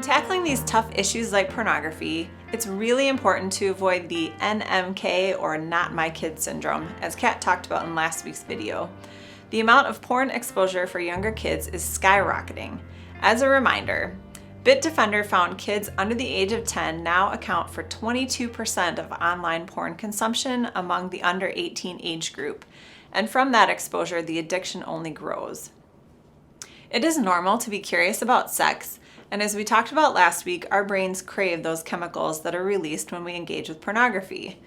tackling these tough issues like pornography, it's really important to avoid the NMK or not my kid syndrome, as Kat talked about in last week's video. The amount of porn exposure for younger kids is skyrocketing. As a reminder, Bitdefender found kids under the age of 10 now account for 22% of online porn consumption among the under 18 age group, and from that exposure, the addiction only grows. It is normal to be curious about sex, and as we talked about last week, our brains crave those chemicals that are released when we engage with pornography.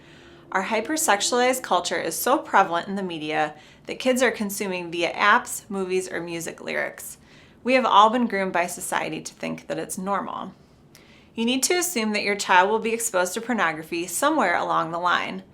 Our hypersexualized culture is so prevalent in the media that kids are consuming via apps, movies, or music lyrics. We have all been groomed by society to think that it's normal. You need to assume that your child will be exposed to pornography somewhere along the line.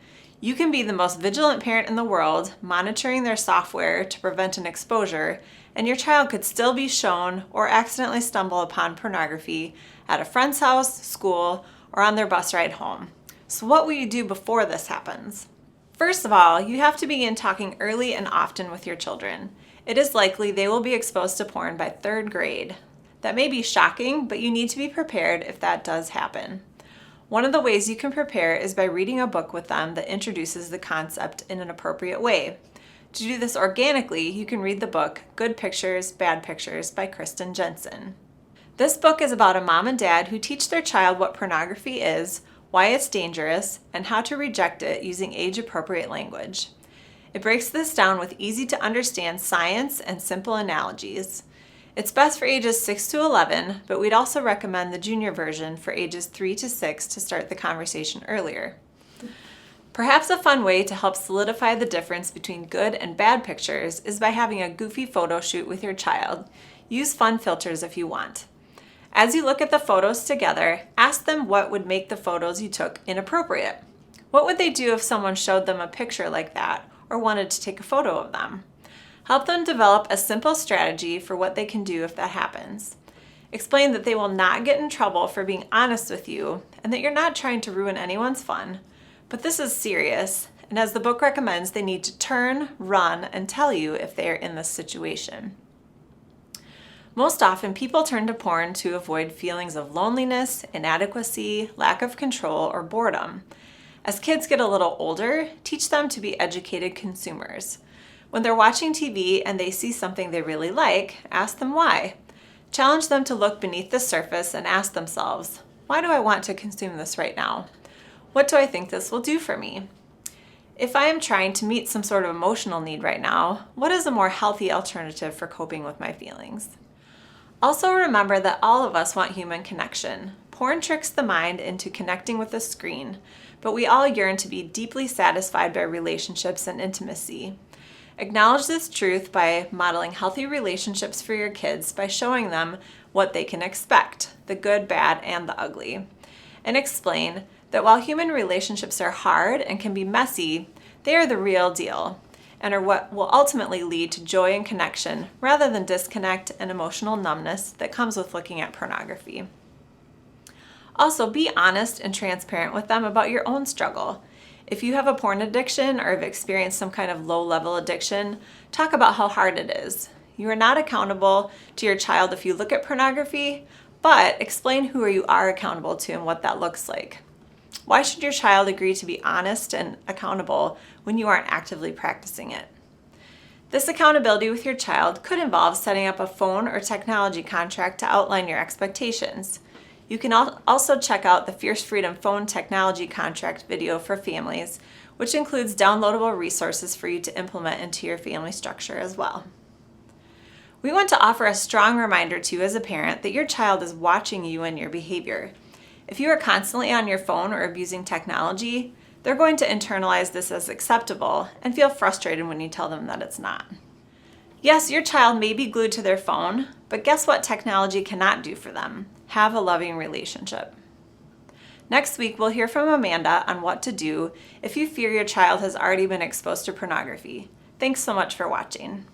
You can be the most vigilant parent in the world, monitoring their software to prevent an exposure, and your child could still be shown or accidentally stumble upon pornography at a friend's house, school, or on their bus ride home. So what will you do before this happens? First of all, you have to begin talking early and often with your children. It is likely they will be exposed to porn by 3rd grade. That may be shocking, but you need to be prepared if that does happen. One of the ways you can prepare is by reading a book with them that introduces the concept in an appropriate way. To do this organically, you can read the book Good Pictures, Bad Pictures by Kristen Jensen. This book is about a mom and dad who teach their child what pornography is, why it's dangerous, and how to reject it using age-appropriate language. It breaks this down with easy-to-understand science and simple analogies. It's best for ages 6 to 11, but we'd also recommend the junior version for ages 3 to 6 to start the conversation earlier. Perhaps a fun way to help solidify the difference between good and bad pictures is by having a goofy photo shoot with your child. Use fun filters if you want. As you look at the photos together, ask them what would make the photos you took inappropriate. What would they do if someone showed them a picture like that or wanted to take a photo of them? Help them develop a simple strategy for what they can do if that happens. Explain that they will not get in trouble for being honest with you and that you're not trying to ruin anyone's fun. But this is serious, and as the book recommends, they need to turn, run, and tell you if they are in this situation. Most often, people turn to porn to avoid feelings of loneliness, inadequacy, lack of control, or boredom. As kids get a little older, teach them to be educated consumers. When they're watching TV and they see something they really like, ask them why. Challenge them to look beneath the surface and ask themselves, why do I want to consume this right now? What do I think this will do for me? If I am trying to meet some sort of emotional need right now, what is a more healthy alternative for coping with my feelings? Also remember that all of us want human connection. Porn tricks the mind into connecting with a screen, but we all yearn to be deeply satisfied by relationships and intimacy. Acknowledge this truth by modeling healthy relationships for your kids by showing them what they can expect, the good, bad, and the ugly. And explain that while human relationships are hard and can be messy, they are the real deal and are what will ultimately lead to joy and connection rather than disconnect and emotional numbness that comes with looking at pornography. Also, be honest and transparent with them about your own struggle. If you have a porn addiction or have experienced some kind of low-level addiction, talk about how hard it is. You are not accountable to your child if you look at pornography, but explain who you are accountable to and what that looks like. Why should your child agree to be honest and accountable when you aren't actively practicing it? This accountability with your child could involve setting up a phone or technology contract to outline your expectations. You can also check out the Fierce Freedom Phone Technology Contract video for families, which includes downloadable resources for you to implement into your family structure as well. We want to offer a strong reminder to you as a parent that your child is watching you and your behavior. If you are constantly on your phone or abusing technology, they're going to internalize this as acceptable and feel frustrated when you tell them that it's not. Yes, your child may be glued to their phone, but guess what technology cannot do for them? Have a loving relationship. Next week, we'll hear from Amanda on what to do if you fear your child has already been exposed to pornography. Thanks so much for watching.